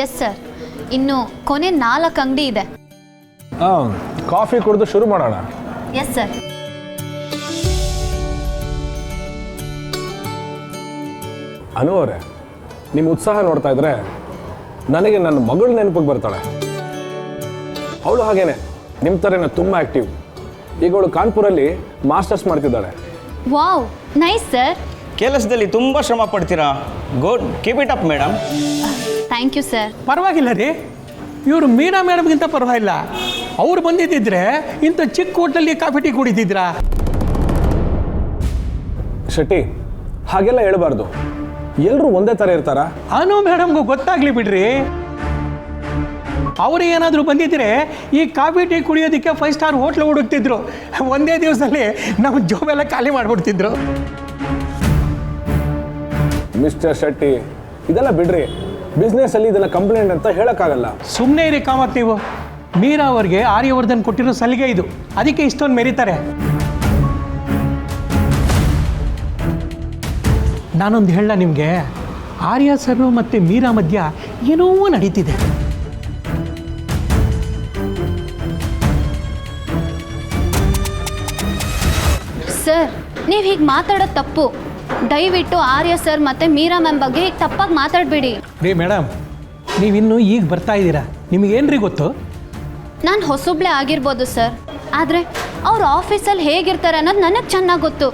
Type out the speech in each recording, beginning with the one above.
Yes sir, ಇನ್ನು ಕೊನೆ 4 ಅಂಗಡಿ ಇದೆ. ಕಾಫಿ ಕುಡಿದು ಶುರು ಮಾಡೋಣ. Yes sir. ಅನು ಅವರೇ, ನಿಮ್ಮ ಉತ್ಸಾಹ ನೋಡ್ತಾ ಇದ್ರೆ ನನಗೆ ನನ್ನ ಮಗಳು ನೆನಪಿಗೆ ಬರ್ತಾಳೆ. ಅವಳು ಹಾಗೇನೆ ನಿಮ್ಮ ಥರನೇ ತುಂಬ ಆ್ಯಕ್ಟಿವ್. ಈಗ ಅವಳು ಕಾನ್ಪುರಲ್ಲಿ ಮಾಸ್ಟರ್ಸ್ ಮಾಡ್ತಿದ್ದಾಳೆ. Wow, nice sir. ಕೆಲಸದಲ್ಲಿ ತುಂಬ ಶ್ರಮ ಪಡ್ತೀರಾ. Good, keep it up madam. Thank you sir. ಪರವಾಗಿಲ್ಲ ರೀ, ಇವರು ಮೀನಾ ಮೇಡಮ್ಗಿಂತ ಪರವಾಗಿಲ್ಲ. ಅವ್ರು ಬಂದಿದ್ದಿದ್ರೆ ಇಂಥ ಚಿಕ್ಕ ಹೋಟ್ಲಲ್ಲಿ ಕಾಫಿ ಟೀ ಕುಡಿತಿದ್ರಾ? ಶೆಟ್ಟಿ, ಹಾಗೆಲ್ಲ ಹೇಳ್ಬಾರ್ದು. ಎಲ್ಲರೂ ಒಂದೇ ಥರ ಇರ್ತಾರಾ? ಅನು ಮೇಡಮ್ಗೂ ಗೊತ್ತಾಗ್ಲಿ ಬಿಡ್ರಿ. ಅವರು ಏನಾದರೂ ಬಂದಿದ್ರೆ ಈ ಕಾಫಿ ಟೀ ಕುಡಿಯೋದಕ್ಕೆ 5 ಸ್ಟಾರ್ ಹೋಟ್ಲ್ ಹುಡುಕ್ತಿದ್ರು. ಒಂದೇ ದಿವಸದಲ್ಲಿ ನಮ್ಮ ಜೋಬೆಲ್ಲ ಖಾಲಿ ಮಾಡಿಬಿಡ್ತಿದ್ರು. ಮಿಸ್ಟರ್ ಶೆಟ್ಟಿ, ಇದೆಲ್ಲ ಬಿಡ್ರಿ. ಬಿಸ್ನೆಸ್ಸಲ್ಲಿ ಇದೆಲ್ಲ ಕಂಪ್ಲೇಂಟ್ ಅಂತ ಹೇಳೋಕ್ಕಾಗಲ್ಲ. ಸುಮ್ಮನೆ ಇರಿ ಕಾಮತ್ ನೀವು. ಮೀರಾ ಅವ್ರಿಗೆ ಆರ್ಯವರ್ಧನ್ ಕೊಟ್ಟಿರೋ ಸಲಿಗೆ ಇದು, ಅದಕ್ಕೆ ಇಷ್ಟೊಂದು ಮೆರೀತಾರೆ. ನಾನೊಂದು ಹೇಳ ನಿಮಗೆ, ಆರ್ಯ ಸರ್ ಮತ್ತು ಮೀರಾ ಮಧ್ಯ ಏನೋ ನಡೀತಿದೆ. ಸರ್, ನೀವು ಹೀಗೆ ಮಾತಾಡೋದು ತಪ್ಪು. ದಯವಿಟ್ಟು ಆರ್ಯ ಸರ್ ಮತ್ತು ಮೀರಾ ಮ್ಯಾಮ್ ಬಗ್ಗೆ ಹೀಗೆ ತಪ್ಪಾಗಿ ಮಾತಾಡಬೇಡಿ. ರೀ ಮೇಡಮ್, ನೀವಿನ್ನೂ ಈಗ ಬರ್ತಾ ಇದ್ದೀರಾ, ನಿಮಗೇನ್ರಿ ಗೊತ್ತು? ನಾನು ಹೊಸಬ್ಳೆ ಆಗಿರ್ಬೋದು ಸರ್, ಆದರೆ ಅವ್ರ ಆಫೀಸಲ್ಲಿ ಹೇಗಿರ್ತಾರೆ ಅನ್ನೋದು ನನಗೆ ಚೆನ್ನಾಗಿ ಗೊತ್ತು.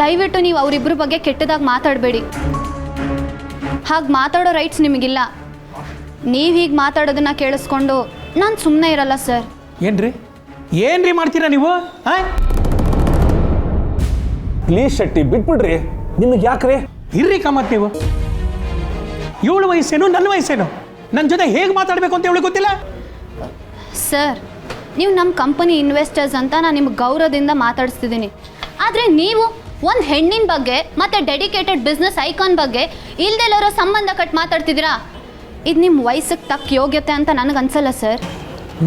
ದಯವಿಟ್ಟು ನೀವು ಅವರಿಬ್ಬರ ಬಗ್ಗೆ ಕೆಟ್ಟದಾಗಿ ಮಾತಾಡಬೇಡಿ. ಹಾಗೆ ಮಾತಾಡೋ ರೈಟ್ಸ್ ನಿಮಗಿಲ್ಲ. ನೀವು ಹೀಗೆ ಮಾತಾಡೋದನ್ನು ಕೇಳಿಸ್ಕೊಂಡು ನಾನು ಸುಮ್ಮನೆ ಇರಲ್ಲ ಸರ್. ಏನ್ರಿ ಮಾಡ್ತೀರಾ ನೀವು? ಪ್ಲೀಸ್ ಶೆಟ್ಟಿ, ಬಿಟ್ಬಿಡ್ರಿ. ನಿಮಗೆ ಯಾಕ್ರಿ? ಇರ್ರಿ ಕಾಮತ್ ನೀವು. ಇವಳು ವಯಸ್ಸೇನು, ನನ್ನ ವಯಸ್ಸೇನು? ನನ್ನ ಜೊತೆ ಹೇಗೆ ಮಾತಾಡಬೇಕು ಅಂತ ಇವಳು ಗೊತ್ತಿಲ್ಲ? ಸರ್, ನೀವು ನಮ್ಮ ಕಂಪನಿ ಇನ್ವೆಸ್ಟರ್ಸ್ ಅಂತ ನಾನು ನಿಮ್ಗೆ ಗೌರವದಿಂದ ಮಾತಾಡಿಸ್ತಿದ್ದೀನಿ. ಆದರೆ ನೀವು ಒಂದು ಹೆಣ್ಣಿನ ಬಗ್ಗೆ ಮತ್ತು ಡೆಡಿಕೇಟೆಡ್ ಬಿಸ್ನೆಸ್ ಐಕಾನ್ ಬಗ್ಗೆ ಇಲ್ದೆಲ್ಲರೋ ಸಂಬಂಧ ಕಟ್ ಮಾತಾಡ್ತಿದ್ದೀರಾ. ಇದು ನಿಮ್ಮ ವಯಸ್ಸಿಗೆ ತಕ್ಕ ಯೋಗ್ಯತೆ ಅಂತ ನನಗನ್ಸಲ್ಲ ಸರ್.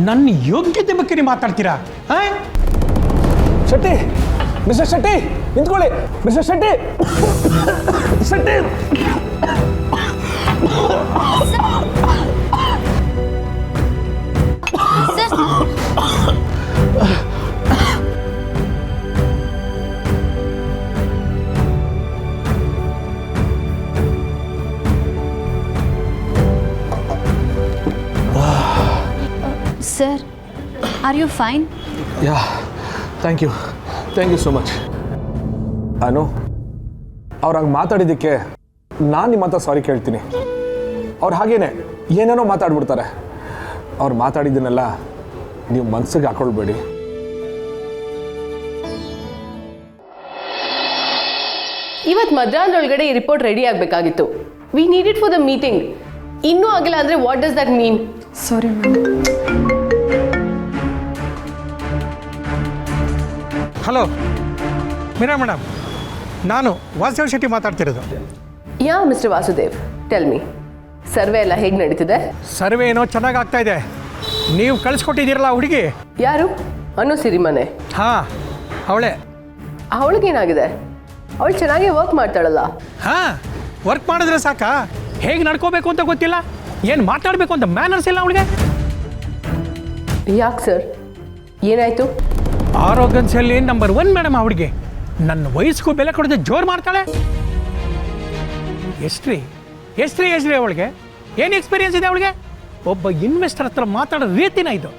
ನನ್ನ ಯೋಗ್ಯತೆ ಬಗ್ಗೆ ನೀವು ಮಾತಾಡ್ತೀರಾ? ಶೆಟ್ಟಿ, ಮಿಸ್ಟರ್ ಶೆಟ್ಟಿ, ನಿಂತ್ಕೊಳ್ಳಿ. Mister Shetty, Shetty. Sir, are you fine? Yeah, thank you so much. Anu, ಅವ್ರು ಹಂಗೆ ಮಾತಾಡಿದ್ದಕ್ಕೆ ನಾನು ನಿಮ್ಮ ಹತ್ರ ಸಾರಿ ಕೇಳ್ತೀನಿ. ಅವ್ರು ಹಾಗೇನೆ ಏನೇನೋ ಮಾತಾಡ್ಬಿಡ್ತಾರೆ. ಅವ್ರು ಮಾತಾಡಿದ್ದನ್ನೆಲ್ಲ ನೀವು ಮನಸ್ಸಿಗೆ ಹಾಕೊಳ್ಬೇಡಿ. ಇವತ್ತು ಮಧ್ಯಾಹ್ನದೊಳಗಡೆ ಈ ರಿಪೋರ್ಟ್ ರೆಡಿ ಆಗಬೇಕಾಗಿತ್ತು. We need it for the meeting. ಇನ್ನೂ ಆಗಿಲ್ಲ ಅಂದರೆ what does that mean? Sorry ma'am. Hello Meera madam, ನಾನು ವಾಸುದೇವ್ ಶೆಟ್ಟಿ ಮಾತಾಡ್ತಿರೋದು. Yeah mister Vasudev, tell me, survey ಎಲ್ಲ ಹೇಗೆ ನಡೀತಿದೆ? ಸರ್ವೆ ಏನೋ ಚೆನ್ನಾಗಿ ಆಗ್ತಾ ಇದೆ. ನೀವು ಕಳಿಸ್ಕೊಟ್ಟಿದ್ದೀರಲ್ಲ ಹುಡುಗಿ. ಯಾರು? ಅನು ಸಿರಿಮನೆ? ಹಾಂ, ಅವಳೇ. ಅವಳಿಗೇನಾಗಿದೆ? ಅವಳು ಚೆನ್ನಾಗಿ ವರ್ಕ್ ಮಾಡ್ತಾಳಲ್ಲ. ಹಾಂ, ವರ್ಕ್ ಮಾಡಿದ್ರೆ ಸಾಕಾ? ಹೇಗೆ ನಡ್ಕೋಬೇಕು ಅಂತ ಗೊತ್ತಿಲ್ಲ, ಏನು ಮಾತಾಡಬೇಕು ಅಂತ ಮ್ಯಾನರ್ಸ್ ಇಲ್ಲ ಅವಳಿಗೆ. ಯಾಕೆ ಸರ್, ಏನಾಯಿತು? ಆರೋಗ್ಯನ್ಸಲ್ಲಿ ನಂಬರ್ 1 ಮೇಡಮ್ ಅವಳಿಗೆ. ನನ್ನ ವಯಸ್ಸಿಗೂ ಬೆಲೆ ಕೊಡದೆ ಜೋರು ಮಾಡ್ತಾಳೆ. ಎಷ್ಟ್ರಿ ಅವಳಿಗೆ? ಏನು ಎಕ್ಸ್ಪೀರಿಯನ್ಸ್ ಇದೆ ಅವಳಿಗೆ? ಒಬ್ಬ ಇನ್ವೆಸ್ಟರ್ ಹತ್ರ ಮಾತಾಡೋ ರೀತಿನ ಇದು.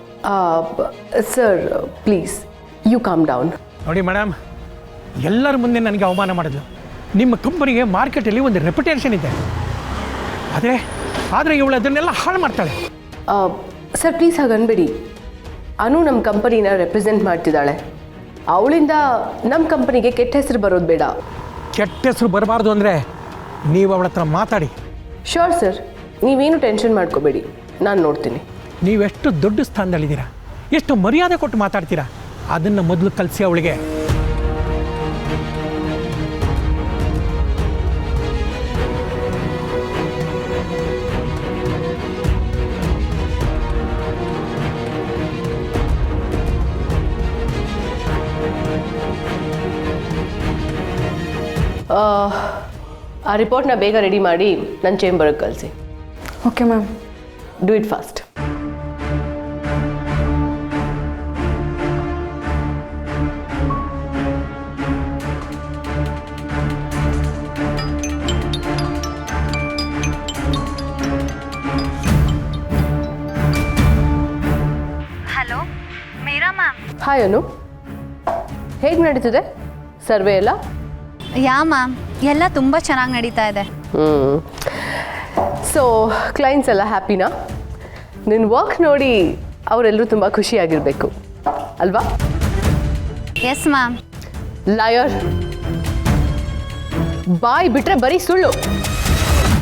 Sir please you calm down. ನೋಡಿ ಮೇಡಮ್, ಎಲ್ಲರ ಮುಂದೆ ನನಗೆ ಅವಮಾನ ಮಾಡಿದ್ಲು. ನಿಮ್ಮ ಕಂಪನಿಗೆ ಮಾರ್ಕೆಟಲ್ಲಿ ಒಂದು ರೆಪ್ಯುಟೇಷನ್ ಇದೆ, ಆದರೆ ಇವಳು ಅದನ್ನೆಲ್ಲ ಹಾಳು ಮಾಡ್ತಾಳೆ. Sir please ಹಾಗನ್ಬೇಡಿ. ಅನು ನಮ್ಮ ಕಂಪನಿನ ರೆಪ್ರೆಸೆಂಟ್ ಮಾಡ್ತಿದ್ದಾಳೆ. ಅವಳಿಂದ ನಮ್ಮ ಕಂಪನಿಗೆ ಕೆಟ್ಟ ಹೆಸರು ಬರೋದು ಬೇಡ. ಕೆಟ್ಟ ಹೆಸರು ಬರಬಾರ್ದು ಅಂದರೆ ನೀವು ಅವಳ ಹತ್ರ ಮಾತಾಡಿ. ಶೋರ್ ಸರ್, ನೀವೇನು ಟೆನ್ಷನ್ ಮಾಡ್ಕೋಬೇಡಿ, ನಾನು ನೋಡ್ತೀನಿ. ನೀವೆಷ್ಟು ದೊಡ್ಡ ಸ್ಥಾನದಲ್ಲಿದ್ದೀರಾ, ಎಷ್ಟು ಮರ್ಯಾದೆ ಕೊಟ್ಟು ಮಾತಾಡ್ತೀರಾ, ಅದನ್ನು ಮೊದಲು ಕಲಿಸಿ ಅವಳಿಗೆ. ಆ ರಿಪೋರ್ಟ್ನ ಬೇಗ ರೆಡಿ ಮಾಡಿ ನನ್ನ ಚೇಂಬರ್ಗೆ ಕಳಿಸಿ. Okay ma'am. Do it fast. Hello Meera ma'am. Hi Anu, ಹೇಗೆ ನಡೀತಿದೆ ಸರ್ವೆ ಎಲ್ಲ? ಯಾ ಮ್ಯಾಮ್, ಎಲ್ಲ ತುಂಬ ಚೆನ್ನಾಗಿ ನಡೀತಾ ಇದೆ. ಸೊ ಕ್ಲೈಂಟ್ಸ್ ಎಲ್ಲ ಹ್ಯಾಪಿನಾ? ನಿನ್ನ ವರ್ಕ್ ನೋಡಿ ಅವರೆಲ್ಲರೂ ತುಂಬ ಖುಷಿಯಾಗಿರಬೇಕು ಅಲ್ವಾ? Yes ma'am. ಲಾಯರ್, ಬಾಯ್ ಬಿಟ್ರೆ ಬರೀ ಸುಳ್ಳು.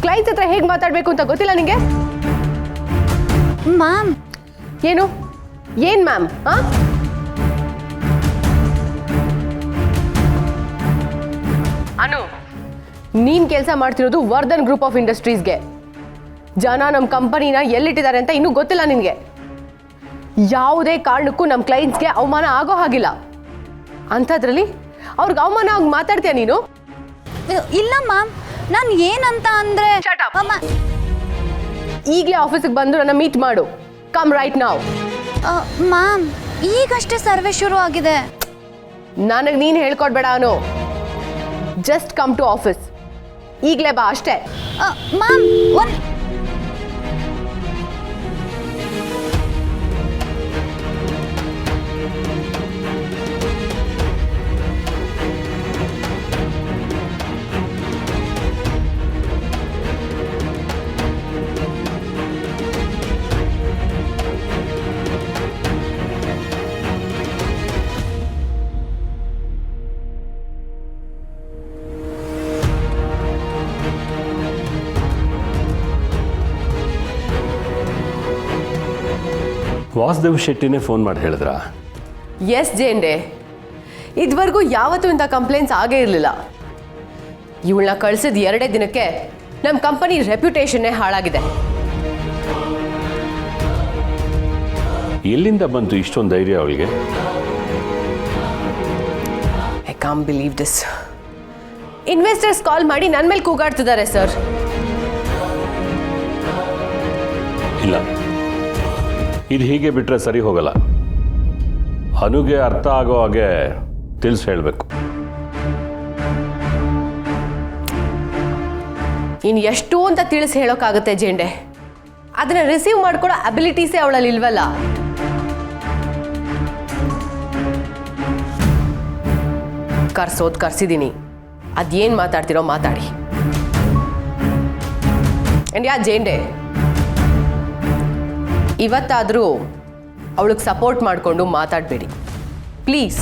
ಕ್ಲೈಂಟ್ಸ್ ಹತ್ರ ಹೇಗೆ ಮಾತಾಡಬೇಕು ಅಂತ ಗೊತ್ತಿಲ್ಲ ನಿಂಗೆ? ಮ್ಯಾಮ್. ಏನು ಮ್ಯಾಮ್? ಅನು, ನೀನ್ ಕೆಲಸ ಮಾಡ್ತಿರೋದು ವರ್ಧನ್ ಗ್ರೂಪ್ ಆಫ್ ಇಂಡಸ್ಟ್ರೀಸ್ಗೆ. ಜನ ನಮ್ಮ ಕಂಪನಿನ ಎಲ್ಲಿಟ್ಟಿದ್ದಾರೆ ಅಂತ ಇನ್ನೂ ಗೊತ್ತಿಲ್ಲ ನಿನಗೆ. ಯಾವುದೇ ಕಾರಣಕ್ಕೂ ನಮ್ಮ ಕ್ಲೈಂಟ್ಸ್ಗೆ ಅವಮಾನ ಆಗೋ ಹಾಗಿಲ್ಲ. ಅಂಥದ್ರಲ್ಲಿ ಅವ್ರಿಗೆ ಅವಮಾನ ಆಗಿ ಮಾತಾಡ್ತೀಯ ನೀನು? ಇಲ್ಲ ಮ್ಯಾಮ್, ನಾನು ಏನಂತ ಅಂದರೆ ಈಗಲೇ ಆಫೀಸಿಗೆ ಬಂದು ನನ್ನ ಮೀಟ್ ಮಾಡು. Come right now. ಮ್ಯಾಮ್, ಈಗಷ್ಟೇ ಸರ್ವೆ ಶುರು ಆಗಿದೆ. ನನಗೆ ನೀನು ಹೇಳ್ಕೊಡ್ಬೇಡ Anu. Just come to office. ಈಗಲೇ ಬಾ ಅಷ್ಟೇ. ಮ್ಯಾಮ್, ಒಂದು ವಾಸುದೇವ್ ಶೆಟ್ಟಿನೇ ಫೋನ್ ಮಾಡಿ ಹೇಳಿದ್ರಾ? ಎಸ್ ಜೇಂಡೆ, ಇದುವರೆಗೂ ಯಾವತ್ತೂ ಇಂಥ ಕಂಪ್ಲೇಂಟ್ಸ್ ಆಗೇ ಇರಲಿಲ್ಲ. ಇವಳನ್ನ ಕಳಿಸಿದ 2 ದಿನಕ್ಕೆ ನಮ್ಮ ಕಂಪನಿ ರೆಪ್ಯುಟೇಷನ್ನೇ ಹಾಳಾಗಿದೆ. ಎಲ್ಲಿಂದ ಬಂತು ಇಷ್ಟೊಂದು ಧೈರ್ಯ ಅವಳಿಗೆ? I can't believe this. Investors call ಮಾಡಿ ನನ್ನ ಮೇಲೆ ಕೂಗಾಡ್ತಿದ್ದಾರೆ ಸರ್. ಇಲ್ಲ, ಇದು ಹೀಗೆ ಬಿಟ್ಟರೆ ಸರಿ ಹೋಗಲ್ಲ. ಅನುಗೆ ಅರ್ಥ ಆಗೋ ಹಾಗೆ ತಿಳಿಸಿ ಹೇಳಬೇಕು. ಇನ್ನು ಎಷ್ಟು ಅಂತ ತಿಳಿಸಿ ಹೇಳೋಕ್ಕಾಗುತ್ತೆ ಜೇಂಡೆ? ಅದನ್ನ ರಿಸೀವ್ ಮಾಡ್ಕೊಡೋ ಅಬಿಲಿಟೀಸೇ ಅವಳಲ್ಲಿ ಇಲ್ವಲ್ಲ. ಕರ್ಸಿದ್ದೀನಿ. ಅದೇನು ಮಾತಾಡ್ತಿರೋ ಮಾತಾಡಿ. ಆ್ಯಂಡ್ ಯಾ ಜೇಂಡೆ, ಇವತ್ತಾದರೂ ಅವಳಿಗೆ ಸಪೋರ್ಟ್ ಮಾಡಿಕೊಂಡು ಮಾತಾಡಬೇಡಿ ಪ್ಲೀಸ್.